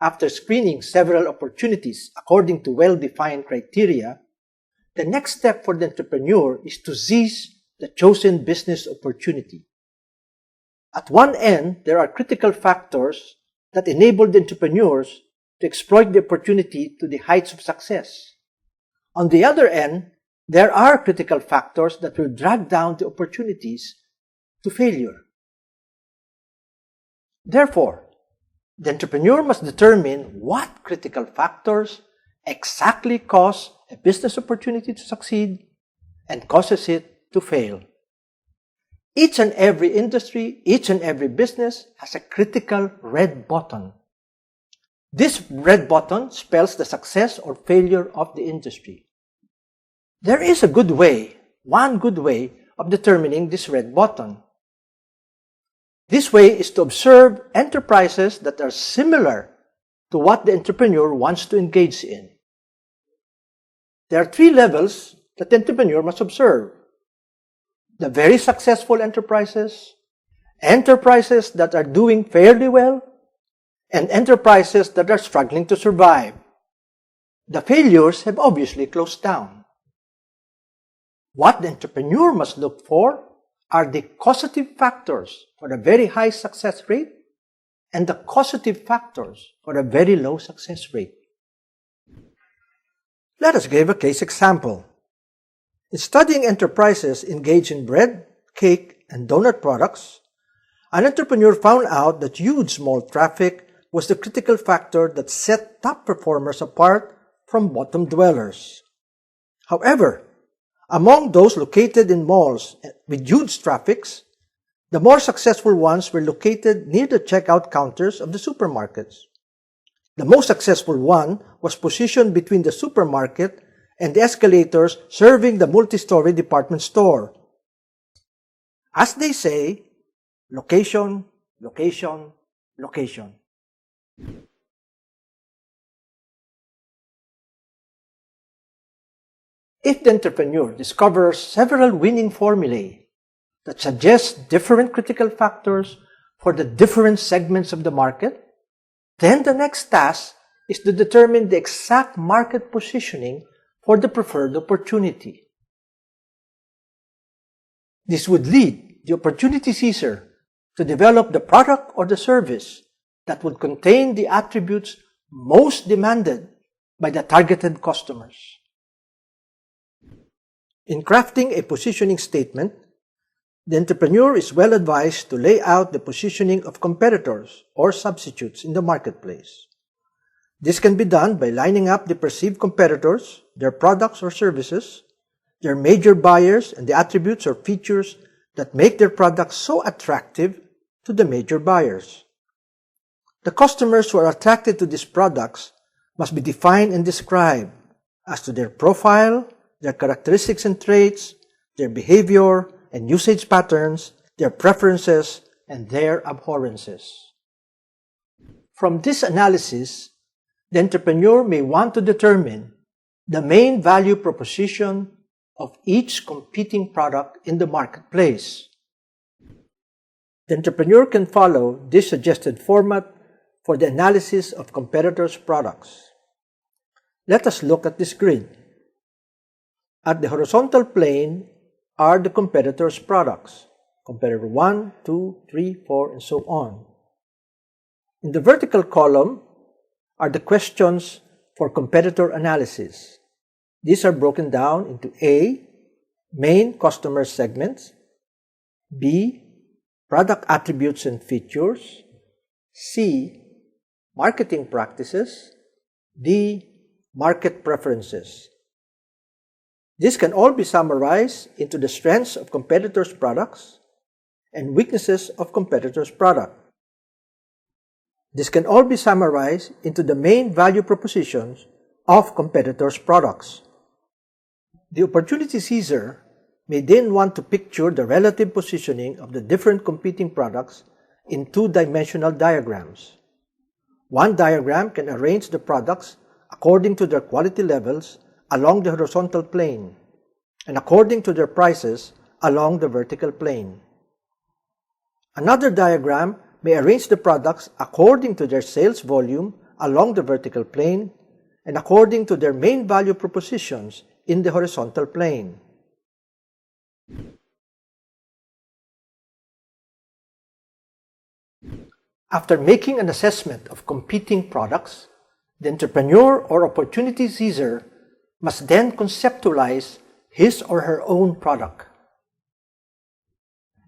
after screening several opportunities according to well-defined criteria, the next step for the entrepreneur is to seize the chosen business opportunity. At one end, there are critical factors that enable the entrepreneurs to exploit the opportunity to the heights of success. On the other end, there are critical factors that will drag down the opportunities to failure. Therefore, the entrepreneur must determine what critical factors exactly cause a business opportunity to succeed and causes it to fail. Each and every industry, each and every business has a critical red button. This red button spells the success or failure of the industry. There is a good way, one good way of determining this red button. This way is to observe enterprises that are similar to what the entrepreneur wants to engage in. There are three levels that the entrepreneur must observe: the very successful enterprises, enterprises that are doing fairly well, and enterprises that are struggling to survive. The failures have obviously closed down. What the entrepreneur must look for are the causative factors for a very high success rate and the causative factors for a very low success rate. Let us give a case example. In studying enterprises engaged in bread, cake, and donut products, an entrepreneur found out that huge mall traffic was the critical factor that set top performers apart from bottom dwellers. However, among those located in malls with huge traffics, the more successful ones were located near the checkout counters of the supermarkets. The most successful one was positioned between the supermarket and the escalators serving the multi-story department store. As they say, location, location, location. If the entrepreneur discovers several winning formulae that suggest different critical factors for the different segments of the market, then the next task is to determine the exact market positioning for the preferred opportunity. This would lead the opportunity seizer to develop the product or the service that would contain the attributes most demanded by the targeted customers. In crafting a positioning statement, the entrepreneur is well advised to lay out the positioning of competitors or substitutes in the marketplace. This can be done by lining up the perceived competitors, their products or services, their major buyers, and the attributes or features that make their products so attractive to the major buyers. The customers who are attracted to these products must be defined and described as to their profile, their characteristics and traits, their behavior and usage patterns, their preferences, and their abhorrences. From this analysis, the entrepreneur may want to determine the main value proposition of each competing product in the marketplace. The entrepreneur can follow this suggested format for the analysis of competitors' products. Let us look at this grid. At the horizontal plane are the competitors' products, competitor 1, 2, 3, 4, and so on. In the vertical column are the questions for competitor analysis. These are broken down into A, main customer segments, B, product attributes and features, C, marketing practices, D, market preferences. This can all be summarized into the strengths of competitors' products and weaknesses of competitors' product. This can all be summarized into the main value propositions of competitors' products. The opportunity seizer may then want to picture the relative positioning of the different competing products in two-dimensional diagrams. One diagram can arrange the products according to their quality levels along the horizontal plane and according to their prices along the vertical plane. Another diagram may arrange the products according to their sales volume along the vertical plane and according to their main value propositions in the horizontal plane. After making an assessment of competing products, the entrepreneur or opportunity seizer must then conceptualize his or her own product.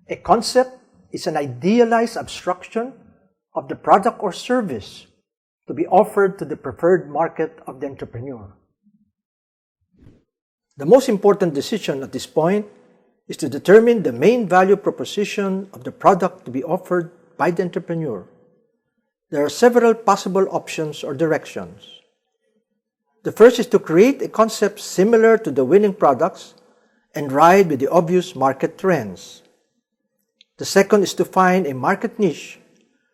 A concept is an idealized abstraction of the product or service to be offered to the preferred market of the entrepreneur. The most important decision at this point is to determine the main value proposition of the product to be offered by the entrepreneur. There are several possible options or directions. The first is to create a concept similar to the winning products and ride with the obvious market trends. The second is to find a market niche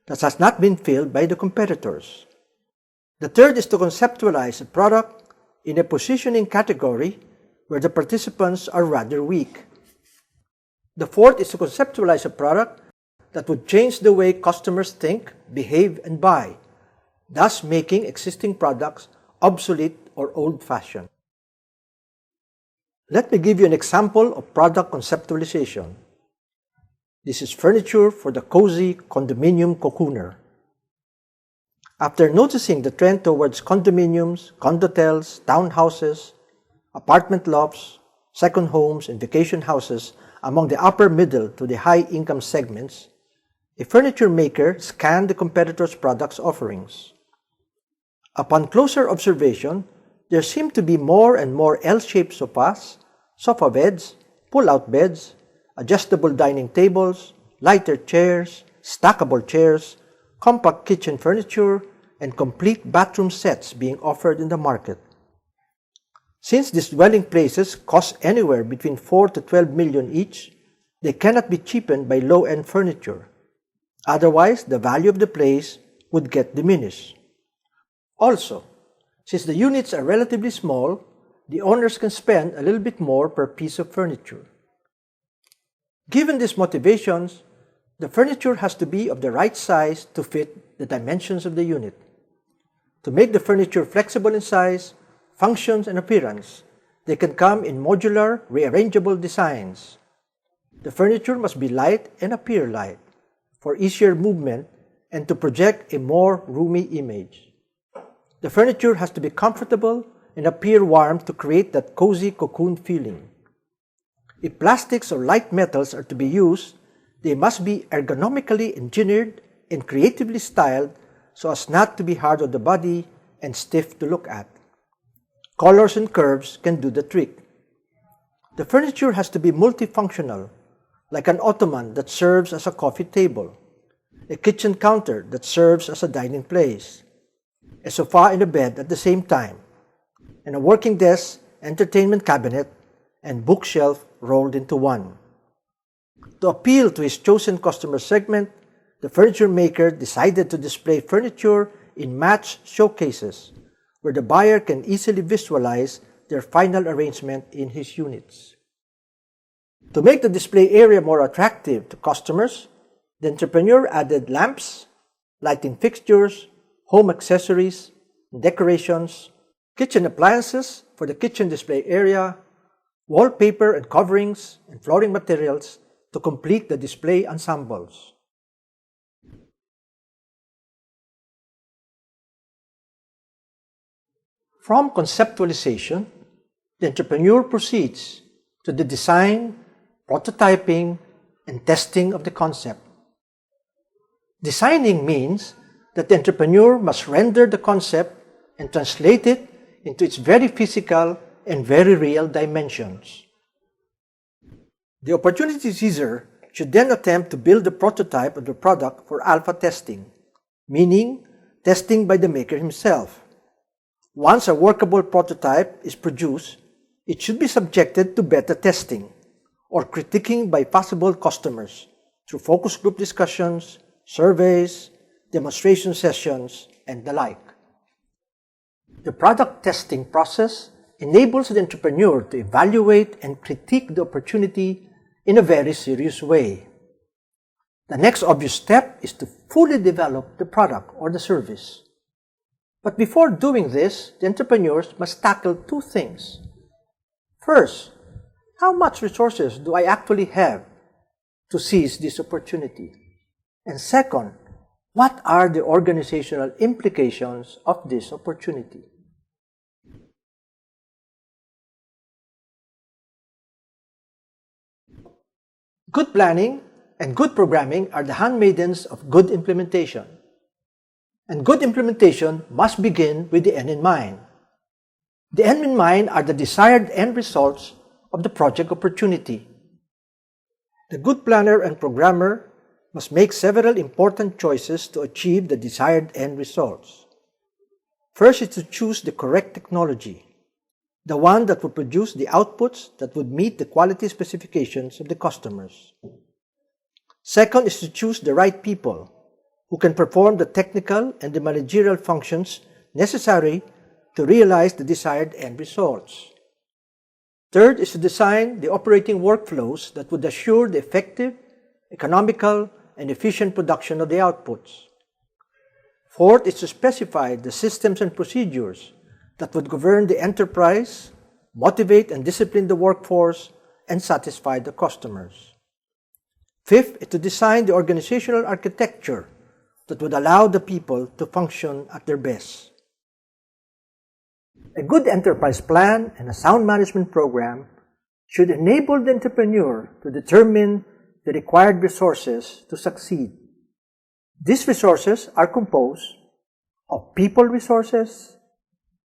that has not been filled by the competitors. The third is to conceptualize a product in a positioning category where the participants are rather weak. The fourth is to conceptualize a product that would change the way customers think, behave, and buy, thus making existing products obsolete or old-fashioned. Let me give you an example of product conceptualization. This is furniture for the cozy condominium cocooner. After noticing the trend towards condominiums, condotels, townhouses, apartment lofts, second homes, and vacation houses among the upper middle to the high income segments, a furniture maker scanned the competitors' products offerings. Upon closer observation, there seemed to be more and more L-shaped sofas, sofa beds, pull-out beds, adjustable dining tables, lighter chairs, stackable chairs, compact kitchen furniture, and complete bathroom sets being offered in the market. Since these dwelling places cost anywhere between 4 to 12 million each, they cannot be cheapened by low-end furniture. Otherwise, the value of the place would get diminished. Also, since the units are relatively small, the owners can spend a little bit more per piece of furniture. Given these motivations, the furniture has to be of the right size to fit the dimensions of the unit. To make the furniture flexible in size, functions, and appearance, they can come in modular, rearrangeable designs. The furniture must be light and appear light, for easier movement and to project a more roomy image. The furniture has to be comfortable and appear warm to create that cozy cocoon feeling. If plastics or light metals are to be used, they must be ergonomically engineered and creatively styled so as not to be hard on the body and stiff to look at. Colors and curves can do the trick. The furniture has to be multifunctional, like an ottoman that serves as a coffee table, a kitchen counter that serves as a dining place, a sofa and a bed at the same time, and a working desk, entertainment cabinet, and bookshelf rolled into one. To appeal to his chosen customer segment, the furniture maker decided to display furniture in match showcases where the buyer can easily visualize their final arrangement in his units. To make the display area more attractive to customers, the entrepreneur added lamps, lighting fixtures, home accessories, decorations, kitchen appliances for the kitchen display area, wallpaper and coverings, and flooring materials to complete the display ensembles. From conceptualization, the entrepreneur proceeds to the design, prototyping, and testing of the concept. Designing means that the entrepreneur must render the concept and translate it into its very physical and very real dimensions. The opportunity seizer should then attempt to build the prototype of the product for alpha testing, meaning testing by the maker himself. Once a workable prototype is produced, it should be subjected to beta testing or critiquing by possible customers through focus group discussions, surveys, demonstration sessions, and the like. The product testing process enables the entrepreneur to evaluate and critique the opportunity in a very serious way. The next obvious step is to fully develop the product or the service. But before doing this, the entrepreneurs must tackle two things. First, how much resources do I actually have to seize this opportunity? And second, what are the organizational implications of this opportunity? Good planning and good programming are the handmaidens of good implementation. And good implementation must begin with the end in mind. The end in mind are the desired end results of the project opportunity. The good planner and programmer must make several important choices to achieve the desired end results. First is to choose the correct technology, the one that would produce the outputs that would meet the quality specifications of the customers. Second is to choose the right people who can perform the technical and the managerial functions necessary to realize the desired end results. Third is to design the operating workflows that would assure the effective, economical, and efficient production of the outputs. Fourth is to specify the systems and procedures that would govern the enterprise, motivate and discipline the workforce, and satisfy the customers. Fifth is to design the organizational architecture that would allow the people to function at their best. A good enterprise plan and a sound management program should enable the entrepreneur to determine the required resources to succeed. These resources are composed of people resources,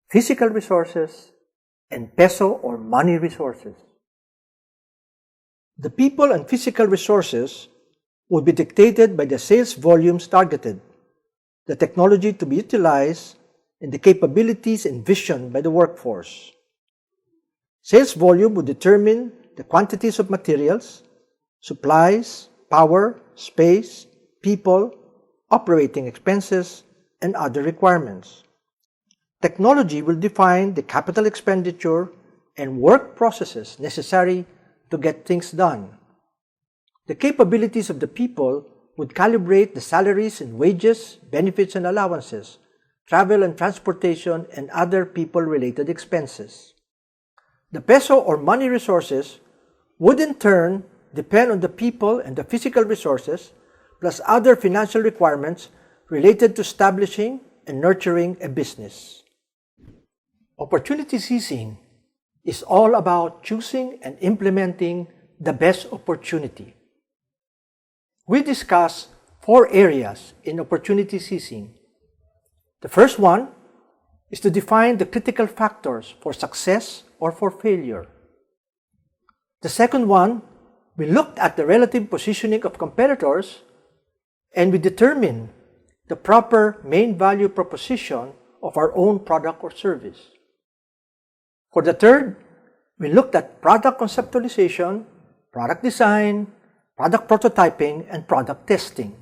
physical resources, and peso or money resources. The people and physical resources will be dictated by the sales volumes targeted, the technology to be utilized, and the capabilities envisioned by the workforce. Sales volume will determine the quantities of materials, supplies, power, space, people, operating expenses, and other requirements. Technology will define the capital expenditure and work processes necessary to get things done. The capabilities of the people would calibrate the salaries and wages, benefits and allowances, travel and transportation, and other people-related expenses. The peso or money resources would in turn depend on the people and the physical resources, plus other financial requirements related to establishing and nurturing a business. Opportunity seizing is all about choosing and implementing the best opportunity. We discuss 4 areas in opportunity seizing. The first one is to define the critical factors for success or for failure. The second one, we looked at the relative positioning of competitors and we determined the proper main value proposition of our own product or service. For the third, we looked at product conceptualization, product design, product prototyping, and product testing.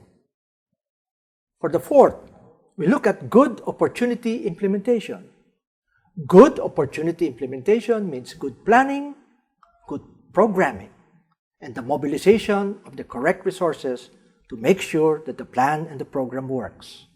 For the fourth, we look at good opportunity implementation. Good opportunity implementation means good planning, good programming, and the mobilization of the correct resources to make sure that the plan and the program works.